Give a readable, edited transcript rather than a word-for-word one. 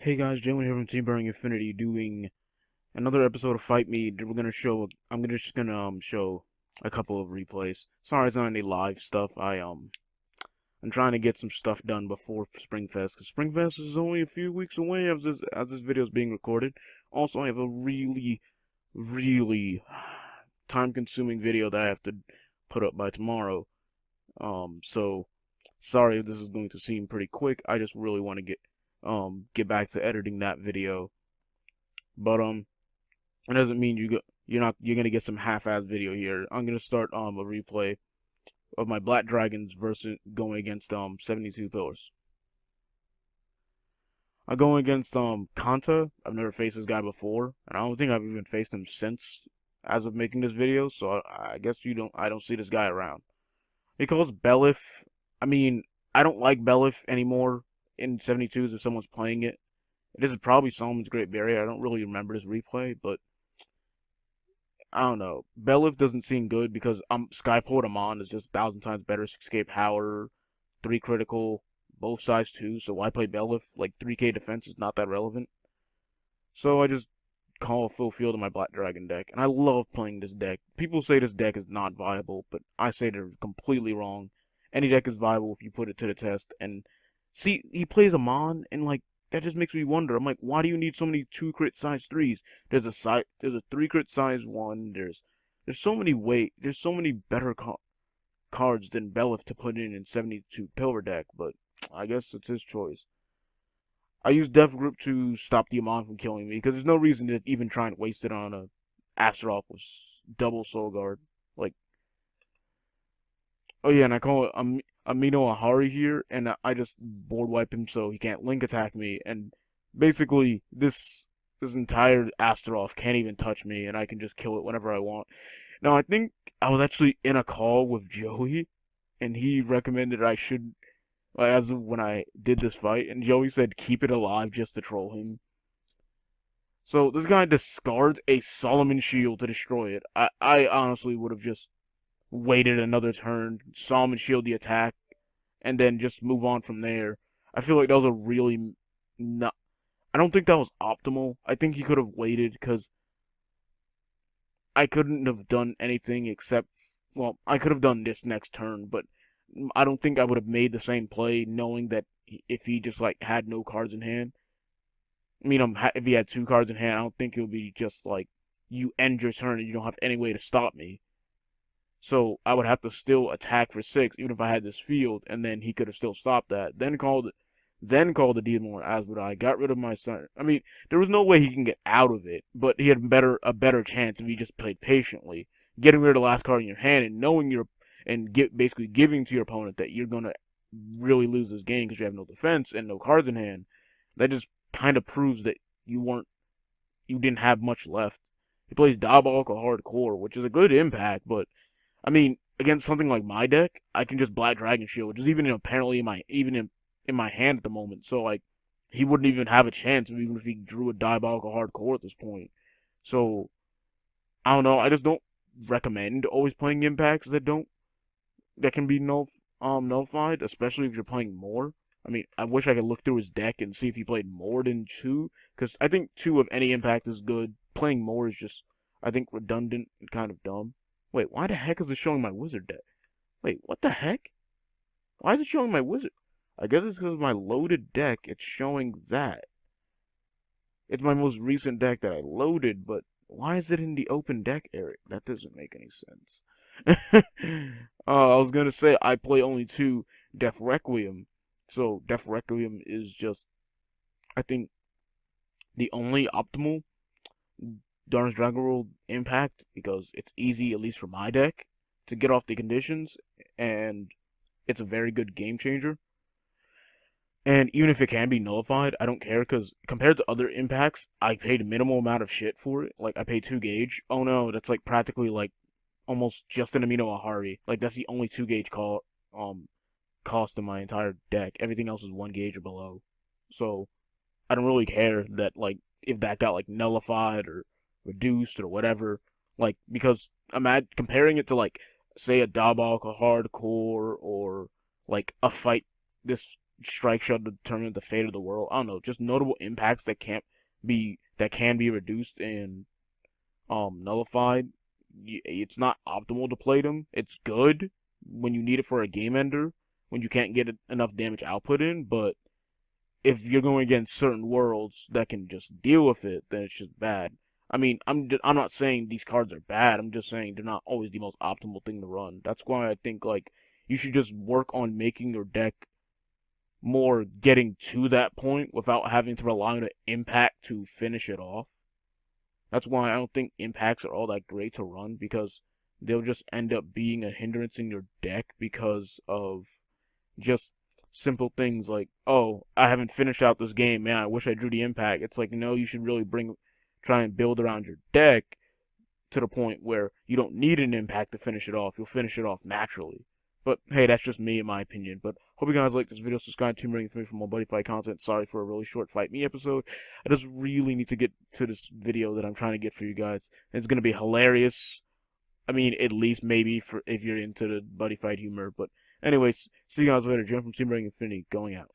Hey guys, Jalen here from TBIJalen doing another episode of Fight Me. Just gonna show a couple of replays. Sorry it's not any live stuff. I'm trying to get some stuff done before Springfest, because Springfest is only a few weeks away as this video is being recorded. Also, I have a really time consuming video that I have to put up by tomorrow. So sorry if this is going to seem pretty quick. I just really want to get back to editing that video. But it doesn't mean you're gonna get some half-ass video here. I'm gonna start a replay of my Black Dragons versus going against 72 Pillars. I'm going against Kanta. I've never faced this guy before, and I don't think I've even faced him since as of making this video, so I guess I don't see this guy around. He calls Belif. I mean, I don't like Belif anymore in 72s if someone's playing it. This is probably Solomon's Great Barrier. I don't really remember this replay, but I don't know. Belif doesn't seem good because Skyport Amon is just 1,000 times better. Escape power, 3 critical, both size 2, so why play Belif? Like 3k defense is not that relevant. So I just call a full field of my Black Dragon deck, and I love playing this deck. People say this deck is not viable, but I say they're completely wrong. Any deck is viable if you put it to the test. And see, he plays Amon, and like that just makes me wonder. I'm like, why do you need so many 2 crit size 3s? There's a 3 crit size 1. There's so many better cards than Belif to put in 72 Pillar deck, but I guess it's his choice. I use Death Grip to stop the Amon from killing me, because there's no reason to even try and waste it on a Astaroth with double Soul Guard. Like, oh yeah, and I call it Amino Ahari here, and I just board wipe him so he can't link attack me, and basically this entire Astaroth can't even touch me, and I can just kill it whenever I want. Now, I think I was actually in a call with Joey, and he recommended I should, as of when I did this fight, and Joey said keep it alive just to troll him. So this guy discards a Solomon Shield to destroy it. I honestly would have just waited another turn, Solomon Shield the attack, and then just move on from there. I feel like that was a really not. I don't think that was optimal. I think he could have waited because I couldn't have done anything except, well, I could have done this next turn, but I don't think I would have made the same play knowing that if he just like had no cards in hand. I mean, if he had 2 cards in hand, I don't think it would be just like you end your turn and you don't have any way to stop me. So I would have to still attack for 6, even if I had this field, and then he could have still stopped that. Then called the Demon as would I. Got rid of my son. I mean, there was no way he can get out of it, but he had a better chance if he just played patiently. Getting rid of the last card in your hand and knowing basically giving to your opponent that you're gonna really lose this game because you have no defense and no cards in hand. That just kind of proves that you didn't have much left. He plays Diabolical Hardcore, which is a good impact, but I mean, against something like my deck, I can just Black Dragon Shield, which is apparently in my hand at the moment. So like, he wouldn't even have a chance even if he drew a Diabolical Hardcore at this point. So I don't know. I just don't recommend always playing impacts that can be nullified, especially if you're playing more. I mean, I wish I could look through his deck and see if he played more than 2, because I think 2 of any impact is good. Playing more is just, I think, redundant and kind of dumb. Wait, why the heck is it showing my wizard deck? Wait, what the heck? Why is it showing my wizard? I guess it's because of my loaded deck. It's showing that. It's my most recent deck that I loaded, but why is it in the open deck area? That doesn't make any sense. I was gonna say I play only 2 Death Requiem. So Death Requiem is just, I think, the only optimal Darkness Dragon World impact, because it's easy, at least for my deck, to get off the conditions, and it's a very good game changer. And even if it can be nullified, I don't care, because compared to other impacts, I paid a minimal amount of shit for it. Like, I paid 2 gauge. Oh no, that's like practically like almost just an Amino Ahari. Like, that's the only 2 gauge cost in my entire deck. Everything else is 1 gauge or below. So, I don't really care that, like, if that got, like, nullified or reduced or whatever. Like, because comparing it to, like, say a Diabolical Hardcore or, like, a fight, this strike shall determine the fate of the world. I don't know, just notable impacts that can be reduced and nullified. It's not optimal to play them. It's good when you need it for a game ender, when you can't get enough damage output in, but if you're going against certain worlds that can just deal with it, then it's just bad. I mean, I'm not saying these cards are bad. I'm just saying they're not always the most optimal thing to run. That's why I think like you should just work on making your deck more getting to that point without having to rely on an impact to finish it off. That's why I don't think impacts are all that great to run because they'll just end up being a hindrance in your deck because of just simple things like, oh, I haven't finished out this game, man, I wish I drew the impact. It's like, no, you should really try and build around your deck to the point where you don't need an impact to finish it off. You'll finish it off naturally. But hey, that's just me in my opinion. But hope you guys like this video. Subscribe to me for more Buddyfight content. Sorry for a really short Fight Me episode. I just really need to get to this video that I'm trying to get for you guys. It's gonna be hilarious. I mean, at least maybe for if you're into the Buddyfight humor. But anyways, see you guys later. Jim from Team Infinity going out.